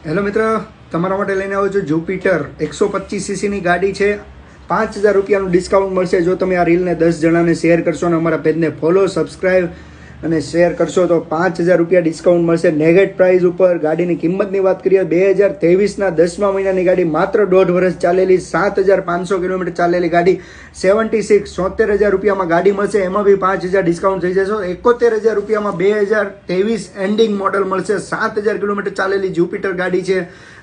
Hello મિત્ર, તમારા માટે લઈને આવ્યો છું જુપિટર 125 સીસીની ગાડી છે. 5,000 રૂપિયાનું ડિસ્કાઉન્ટ મળશે જો તમે આ રીલને 10 જણાને શેર કરશો અને અમારા પેજને ફોલો, સબસ્ક્રાઈબ અને શેર કરશો તો 5,000 રૂપિયા ડિસ્કાઉન્ટ મળશે. નેગેટ પ્રાઇસ ઉપર ગાડીની કિંમતની વાત કરીએ 2023ના 10મા મહિનાની ગાડી, માત્ર 1.5 વર્ષ ચાલેલી, 7,500 કિલોમીટર ચાલેલી ગાડી, 76,73,000 રૂપિયામાં ગાડી મળશે. એમાં બી 5,000 ડિસ્કાઉન્ટ થઈ જશે. 71,000 રૂપિયામાં 2023 એન્ડિંગ મોડલ મળશે. 7,000 કિલોમીટર ચાલેલી જુપિટર ગાડી છે.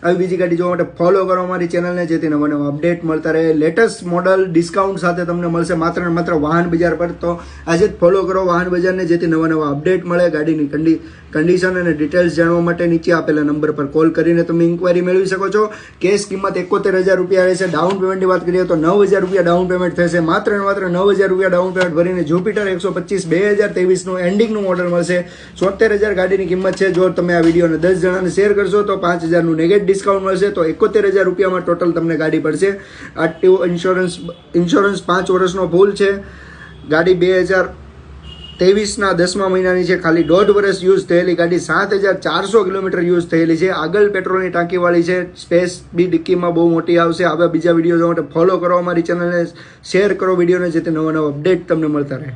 આવી બીજી ગાડી જોવા માટે ફોલો કરો અમારી ચેનલને, જેથી નવા નવા અપડેટ મળતા રહે. લેટેસ્ટ મોડલ ડિસ્કાઉન્ટ સાથે તમને મળશે માત્ર ને માત્ર વાહન બજાર પર. તો આજે જ ફોલો કરો વાહન બજારને, જેથી નવા નવા અપડેટ મળે. ગાડીની કન્ડિશન અને ડિટેલ્સ જાણવા માટે નીચે આપેલા નંબર પર કોલ કરીને તમે ઇન્ક્વાયરી મેળવી શકો છો. કેશ કિંમત 71,000 રૂપિયા રહેશે. ડાઉન પેમેન્ટની વાત કરીએ તો 9,000 રૂપિયા ડાઉન પેમેન્ટ થશે. માત્ર ને માત્ર 9,000 રૂપિયા ડાઉન પેમેન્ટ ભરીને જુપિટર 125 2023નું એન્ડિંગનું મોડલ મળશે. 73,000 ગાડીની કિંમત છે. જો તમે આ વિડીયોને 10 જણાને શેર કરશો તો 5,000નું નેગેટ ડિસ્કાઉન્ટ મળશે. તો 71,000 રૂપિયામાં ટોટલ તમને ગાડી પડશે. આરટીઓ ઇન્સ્યોરન્સ 5 વર્ષનો ફૂલ છે. ગાડી 2023ના 10મા મહિનાની છે. ખાલી 1.5 વર્ષ યુઝ થયેલી ગાડી, 7,400 કિલોમીટર યુઝ થયેલી છે. આગળ પેટ્રોલની ટાંકીવાળી છે. સ્પેસ બી ડિક્કીમાં બહુ મોટી આવશે. આવા બીજા વિડીયો જોવા માટે ફોલો કરો અમારી ચેનલને, શેર કરો વિડીયોને, જેથી નવા નવા અપડેટ તમને મળતા રહે.